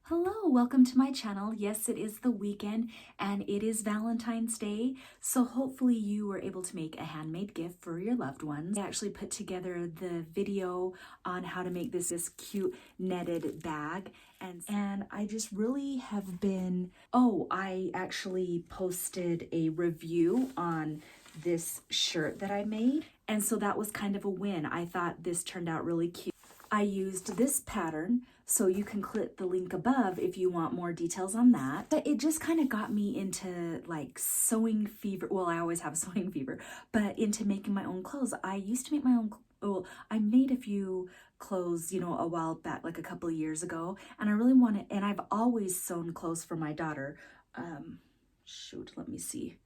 Hello, welcome to my channel. Yes, it is the weekend and it is Valentine's Day, so hopefully you were able to make a handmade gift for your loved ones. I actually put together the video on how to make this cute netted bag, and I just really have been, I actually posted a review on this shirt that I made, and so that was kind of a win. I thought this turned out really cute. I used this pattern, so you can click the link above if you want more details on that. But it just kind of got me into like sewing fever. Well, I always have sewing fever, but into making my own clothes. I used to make my own, well, I made a few clothes, a while back, like a couple of years ago, and I really wanted, and I've always sewn clothes for my daughter. Shoot, let me see.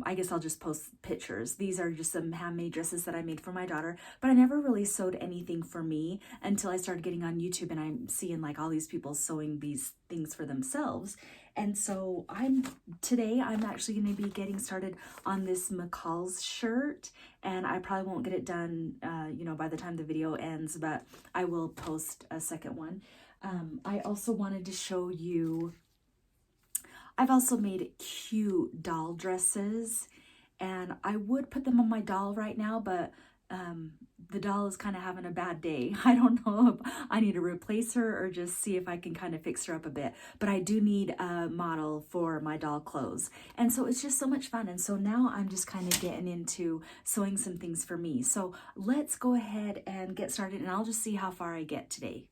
I guess I'll just post pictures. These are just some handmade dresses that I made for my daughter, but I never really sewed anything for me until I started getting on YouTube and I'm seeing like all these people sewing these things for themselves. And so today I'm actually going to be getting started on this Mccalls shirt, and I probably won't get it done, by the time the video ends, but I will post a second one. I also wanted to show you, I've also made cute doll dresses, and I would put them on my doll right now, but the doll is kind of having a bad day. I don't know if I need to replace her or just see if I can kind of fix her up a bit, but I do need a model for my doll clothes. And so it's just so much fun. And so now I'm just kind of getting into sewing some things for me. So let's go ahead and get started, and I'll just see how far I get today.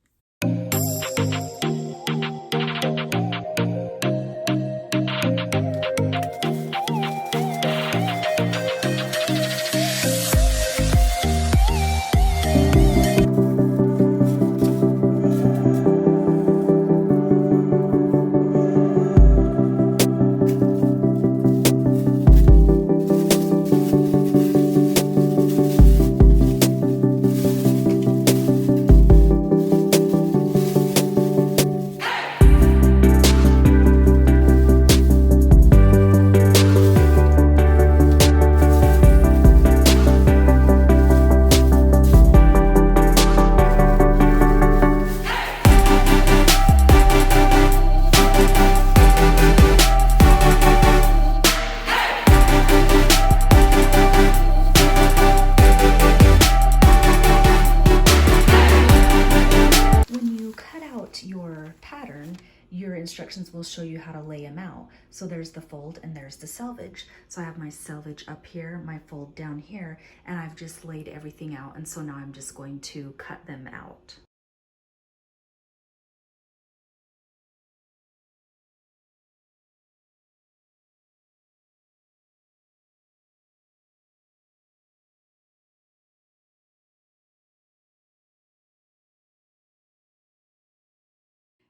Your pattern, your instructions will show you how to lay them out. So there's the fold and there's the selvage. So I have my selvage up here, my fold down here, and I've just laid everything out. And so now I'm just going to cut them out.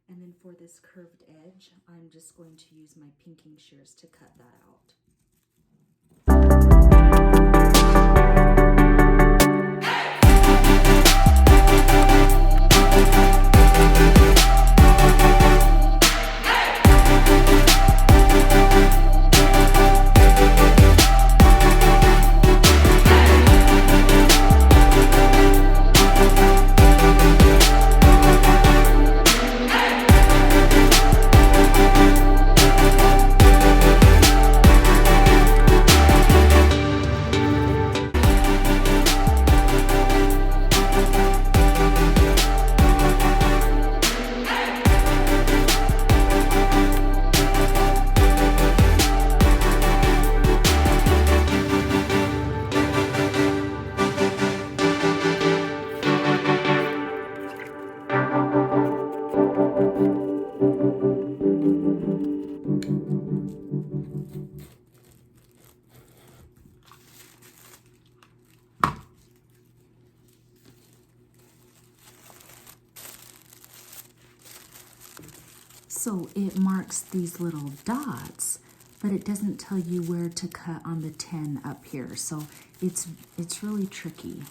And then for this curved edge, I'm just going to use my pinking shears to cut that out. So it marks these little dots, but it doesn't tell you where to cut on the 10 up here. So it's really tricky.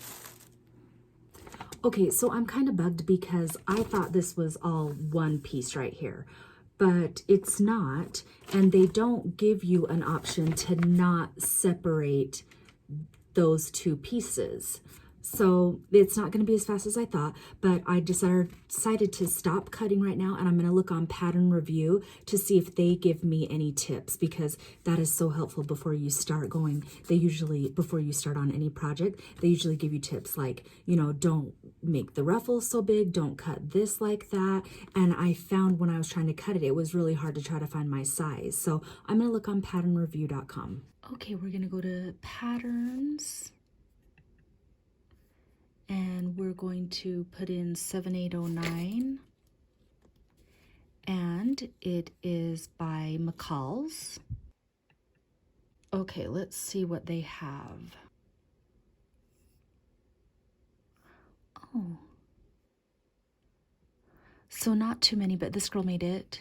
Okay, so I'm kind of bugged because I thought this was all one piece right here, but it's not, and they don't give you an option to not separate those two pieces. So it's not going to be as fast as I thought, but I decided to stop cutting right now, and I'm going to look on Pattern Review to see if they give me any tips, because that is so helpful before you start going. They usually, before you start on any project, they usually give you tips like, you know, don't make the ruffles so big, don't cut this like that. And I found when I was trying to cut it, it was really hard to try to find my size. So I'm going to look on patternreview.com. Okay, we're going to go to Patterns. And we're going to put in 7809, and it is by Mccalls. Okay, let's see what they have. Oh, so not too many, but this girl made it.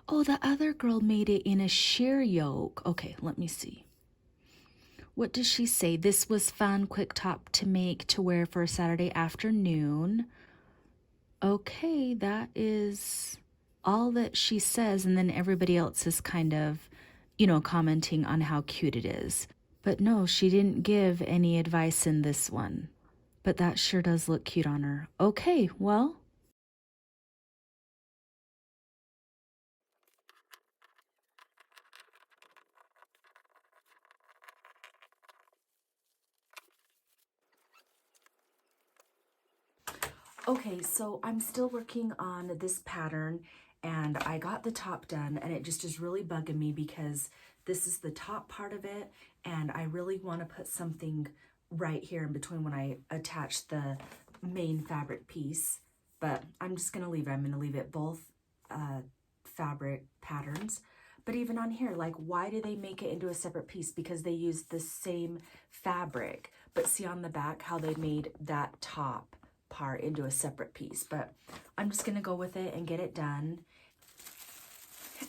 Oh, the other girl made it in a sheer yoke. Okay, let me see. What does she say? This was fun, quick top to make to wear for a Saturday afternoon. Okay, that is all that she says, and then everybody else is kind of, you know, commenting on how cute it is. But no, she didn't give any advice in this one. But that sure does look cute on her. Okay, well. Okay, so I'm still working on this pattern, and I got the top done, and it just is really bugging me because this is the top part of it, and I really want to put something right here in between when I attach the main fabric piece, but I'm just going to leave it. I'm going to leave it both fabric patterns. But even on here, like, why do they make it into a separate piece? Because they use the same fabric. But see on the back how they made that top part into a separate piece. But I'm just gonna go with it and get it done.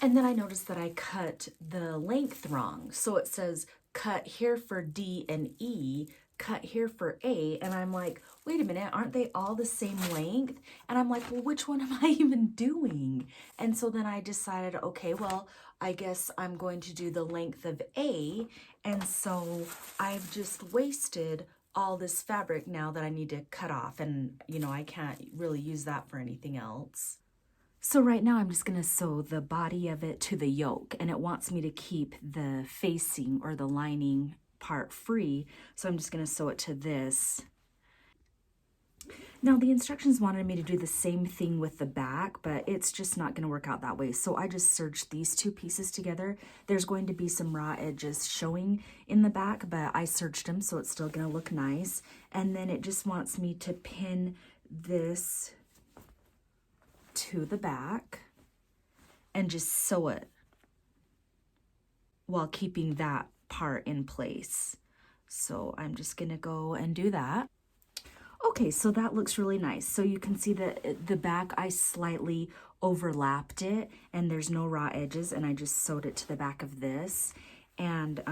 And then I noticed that I cut the length wrong. So it says cut here for D and E, cut here for A, and I'm like, wait a minute, aren't they all the same length? And I'm like, well, which one am I even doing? And so then I decided, okay, well, I guess I'm going to do the length of A, and so I've just wasted all this fabric now that I need to cut off, and you know, I can't really use that for anything else. So right now I'm just going to sew the body of it to the yoke, and it wants me to keep the facing or the lining part free, so I'm just going to sew it to this. Now the instructions wanted me to do the same thing with the back, but it's just not going to work out that way. So I just serged these two pieces together. There's going to be some raw edges showing in the back, but I serged them so it's still going to look nice. And then it just wants me to pin this to the back and just sew it while keeping that part in place. So I'm just going to go and do that. Okay, so that looks really nice. So you can see that the back, I slightly overlapped it and there's no raw edges, and I just sewed it to the back of this, and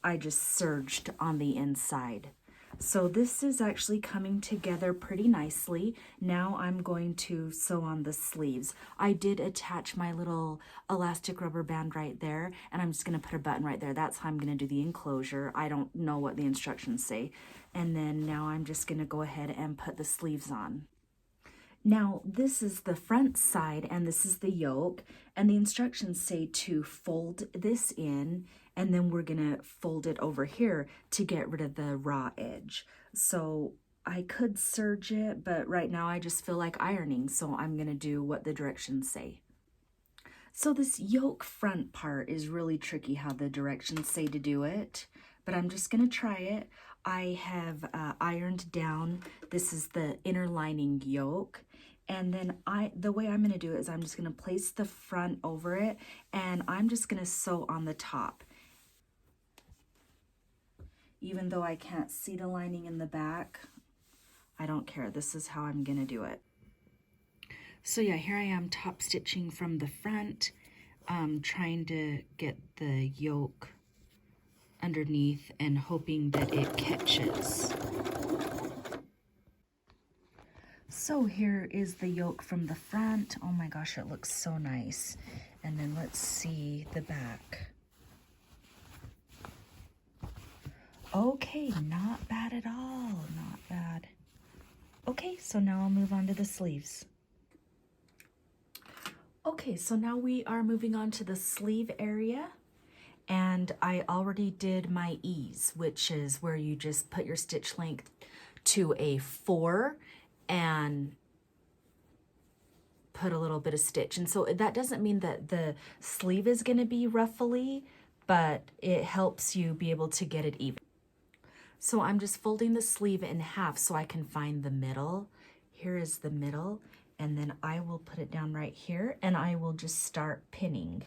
I just serged on the inside. So this is actually coming together pretty nicely. Now I'm going to sew on the sleeves. I did attach my little elastic rubber band right there, and I'm just going to put a button right there. That's how I'm going to do the enclosure. I don't know what the instructions say. And then now I'm just going to go ahead and put the sleeves on. Now this is the front side and this is the yoke, and the instructions say to fold this in, and then we're gonna fold it over here to get rid of the raw edge. So I could serge it, but right now I just feel like ironing, so I'm gonna do what the directions say. So this yoke front part is really tricky how the directions say to do it, but I'm just gonna try it. I have ironed down, this is the inner lining yoke, and then the way I'm gonna do it is I'm just gonna place the front over it, and I'm just gonna sew on the top. Even though I can't see the lining in the back, I don't care. This is how I'm gonna do it. So yeah, here I am top stitching from the front, trying to get the yoke underneath and hoping that it catches. So here is the yoke from the front. Oh my gosh, it looks so nice. And then let's see the back. Okay, not bad at all, not bad. Okay, so now I'll move on to the sleeves. Okay, so now we are moving on to the sleeve area, and I already did my ease, which is where you just put your stitch length to a 4 and put a little bit of stitch. And so that doesn't mean that the sleeve is going to be ruffly, but it helps you be able to get it even. So I'm just folding the sleeve in half so I can find the middle. Here is the middle, and then I will put it down right here, and I will just start pinning.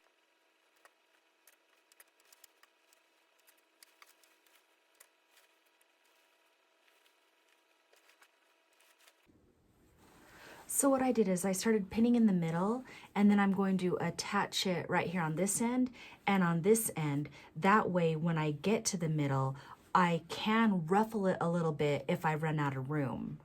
So what I did is I started pinning in the middle, and then I'm going to attach it right here on this end and on this end. That way, when I get to the middle, I can ruffle it a little bit if I run out of room.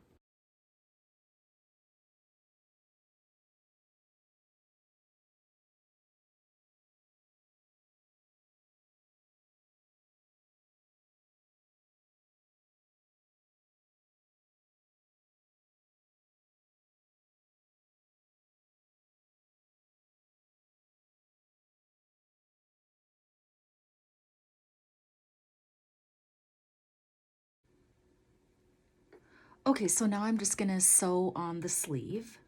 Okay, so now I'm just gonna sew on the sleeve.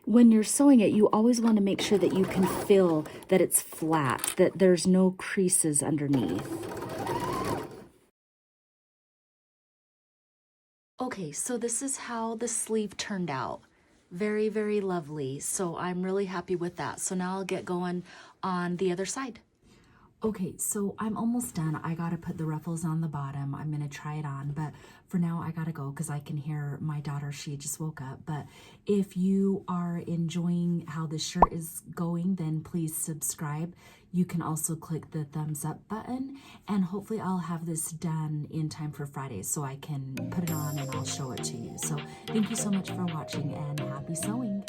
When you're sewing it, you always want to make sure that you can feel that it's flat, that there's no creases underneath. Okay, so this is how the sleeve turned out. Very, very lovely. So I'm really happy with that. So now I'll get going on the other side. Okay, so I'm almost done. I gotta put the ruffles on the bottom. I'm gonna try it on, but for now I gotta go because I can hear my daughter. She just woke up. But if you are enjoying how the shirt is going, then please subscribe. You can also click the thumbs up button, and hopefully I'll have this done in time for Friday so I can put it on and I'll show it to you. So thank you so much for watching, and happy sewing.